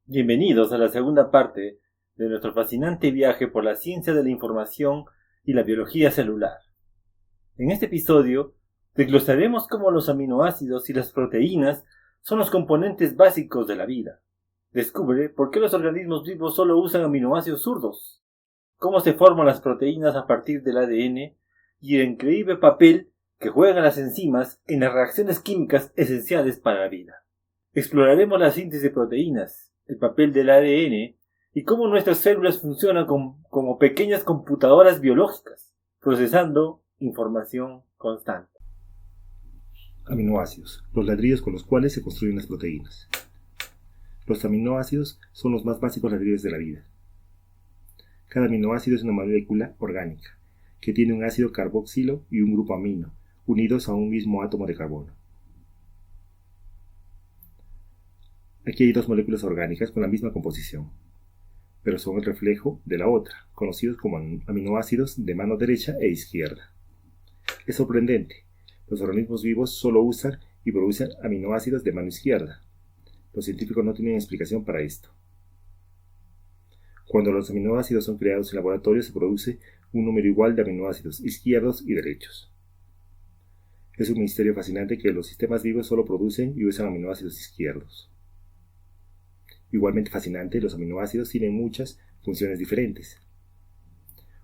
Bienvenidos a la segunda parte de nuestro fascinante viaje por la ciencia de la información y la biología celular. En este episodio, desglosaremos cómo los aminoácidos y las proteínas son los componentes básicos de la vida. Descubre por qué los organismos vivos solo usan aminoácidos zurdos, cómo se forman las proteínas a partir del ADN y el increíble papel que juegan las enzimas en las reacciones químicas esenciales para la vida. Exploraremos la síntesis de proteínas, el papel del ADN y cómo nuestras células funcionan como pequeñas computadoras biológicas, procesando información constante. Aminoácidos, los ladrillos con los cuales se construyen las proteínas. Los aminoácidos son los más básicos ladrillos de la vida. Cada aminoácido es una molécula orgánica, que tiene un ácido carboxilo y un grupo amino, unidos a un mismo átomo de carbono. Aquí hay dos moléculas orgánicas con la misma composición, pero son el reflejo de la otra, conocidos como aminoácidos de mano derecha e izquierda. Es sorprendente, los organismos vivos solo usan y producen aminoácidos de mano izquierda. Los científicos no tienen explicación para esto. Cuando los aminoácidos son creados en laboratorio se produce un número igual de aminoácidos izquierdos y derechos. Es un misterio fascinante que los sistemas vivos solo producen y usan aminoácidos izquierdos. Igualmente fascinante, los aminoácidos tienen muchas funciones diferentes.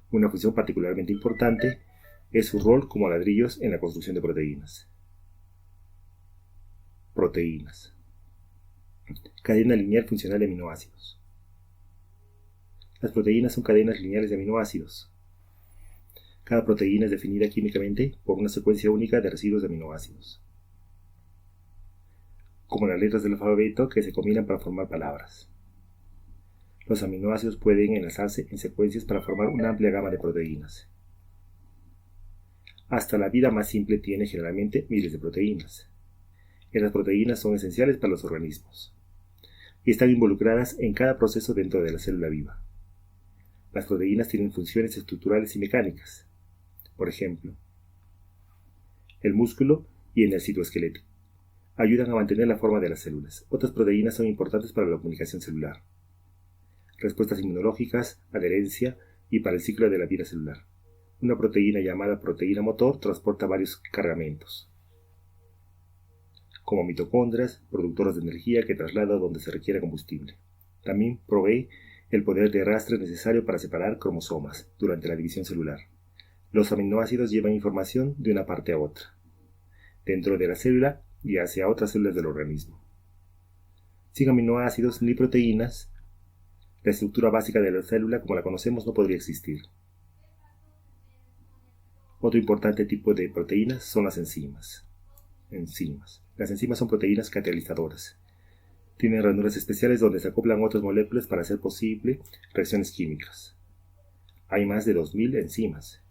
Una función particularmente importante es su rol como ladrillos en la construcción de proteínas. Proteínas. Cadena lineal funcional de aminoácidos. Las proteínas son cadenas lineales de aminoácidos. Cada proteína es definida químicamente por una secuencia única de residuos de aminoácidos, como las letras del alfabeto que se combinan para formar palabras. Los aminoácidos pueden enlazarse en secuencias para formar una amplia gama de proteínas. Hasta la vida más simple tiene generalmente miles de proteínas. Estas proteínas son esenciales para los organismos y están involucradas en cada proceso dentro de la célula viva. Las proteínas tienen funciones estructurales y mecánicas. Por ejemplo, el músculo y en el citoesqueleto ayudan a mantener la forma de las células. Otras proteínas son importantes para la comunicación celular, respuestas inmunológicas, adherencia y para el ciclo de la vida celular. Una proteína llamada proteína motor transporta varios cargamentos, como mitocondrias, productoras de energía que traslada donde se requiere combustible. También provee el poder de arrastre necesario para separar cromosomas durante la división celular. Los aminoácidos llevan información de una parte a otra, dentro de la célula y hacia otras células del organismo. Sin aminoácidos ni proteínas, la estructura básica de la célula como la conocemos no podría existir. Otro importante tipo de proteínas son las enzimas. Las enzimas son proteínas catalizadoras. Tienen ranuras especiales donde se acoplan otras moléculas para hacer posible reacciones químicas. Hay más de 2000 enzimas.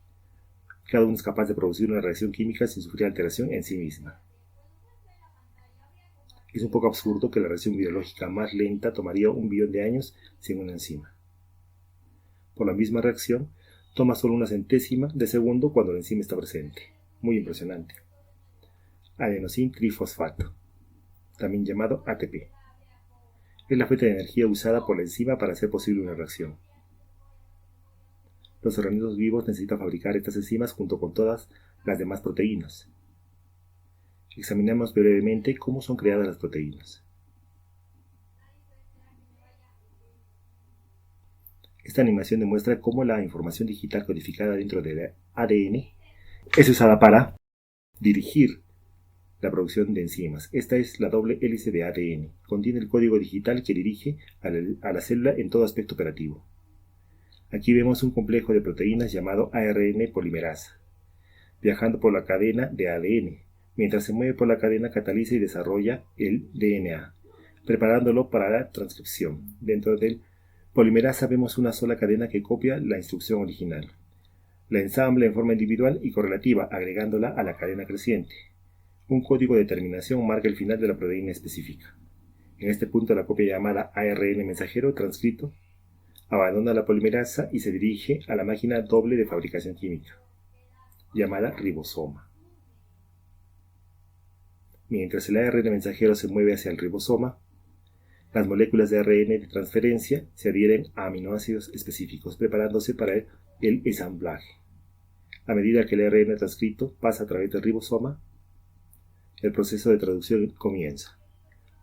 Cada una es capaz de producir una reacción química sin sufrir alteración en sí misma. Es un poco absurdo que la reacción biológica más lenta tomaría 1 billón de años sin una enzima. Por la misma reacción, toma solo una centésima de segundo cuando la enzima está presente. Muy impresionante. Adenosín trifosfato, también llamado ATP. Es la fuente de energía usada por la enzima para hacer posible una reacción. Los organismos vivos necesitan fabricar estas enzimas junto con todas las demás proteínas. Examinamos brevemente cómo son creadas las proteínas. Esta animación demuestra cómo la información digital codificada dentro del ADN es usada para dirigir la producción de enzimas. Esta es la doble hélice de ADN. Contiene el código digital que dirige a la célula en todo aspecto operativo. Aquí vemos un complejo de proteínas llamado ARN polimerasa, viajando por la cadena de ADN. Mientras se mueve por la cadena, cataliza y desarrolla el DNA, preparándolo para la transcripción. Dentro del polimerasa vemos una sola cadena que copia la instrucción original. La ensambla en forma individual y correlativa, agregándola a la cadena creciente. Un código de terminación marca el final de la proteína específica. En este punto, la copia llamada ARN mensajero transcrito abandona la polimerasa y se dirige a la máquina doble de fabricación química, llamada ribosoma. Mientras el ARN mensajero se mueve hacia el ribosoma, Las moléculas de ARN de transferencia se adhieren a aminoácidos específicos, preparándose para el ensamblaje. A medida que el ARN transcrito pasa a través del ribosoma, el proceso de traducción comienza,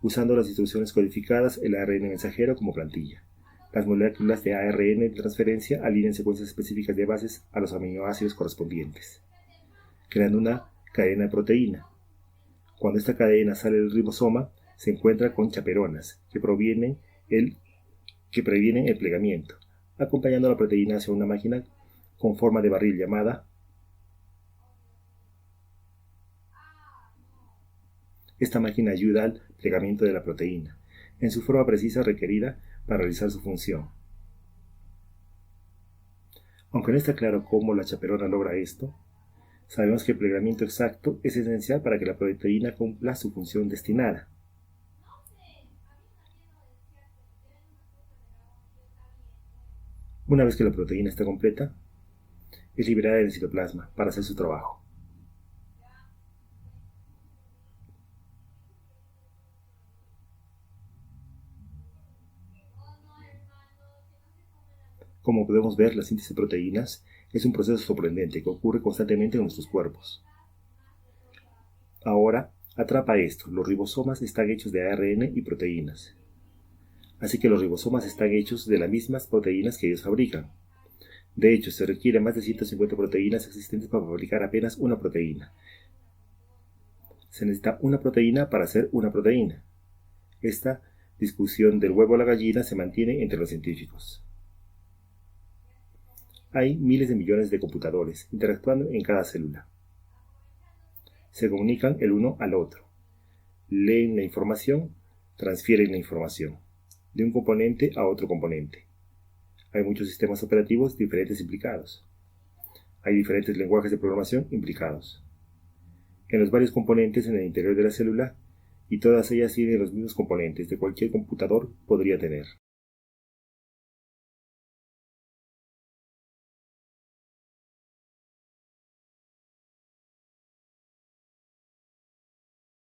usando las instrucciones codificadas, el ARN mensajero como plantilla. Las moléculas de ARN de transferencia alinean secuencias específicas de bases a los aminoácidos correspondientes, creando una cadena de proteína. Cuando esta cadena sale del ribosoma, se encuentra con chaperonas que previenen el plegamiento, acompañando a la proteína hacia una máquina con forma de barril llamada. Esta máquina ayuda al plegamiento de la proteína en su forma precisa requerida para realizar su función. Aunque no está claro cómo la chaperona logra esto, sabemos que el plegamiento exacto es esencial para que la proteína cumpla su función destinada. Una vez que la proteína está completa, es liberada del citoplasma para hacer su trabajo. Como podemos ver, la síntesis de proteínas es un proceso sorprendente que ocurre constantemente en nuestros cuerpos. Ahora, atrapa esto: los ribosomas están hechos de ARN y proteínas. Así que los ribosomas están hechos de las mismas proteínas que ellos fabrican. De hecho, se requieren más de 150 proteínas existentes para fabricar apenas una proteína. Se necesita una proteína para hacer una proteína. Esta discusión del huevo a la gallina se mantiene entre los científicos. Hay miles de millones de computadores interactuando en cada célula. Se comunican el uno al otro. Leen la información, transfieren la información de un componente a otro componente. Hay muchos sistemas operativos diferentes implicados. Hay diferentes lenguajes de programación implicados en los varios componentes en el interior de la célula, y todas ellas tienen los mismos componentes que cualquier computador podría tener.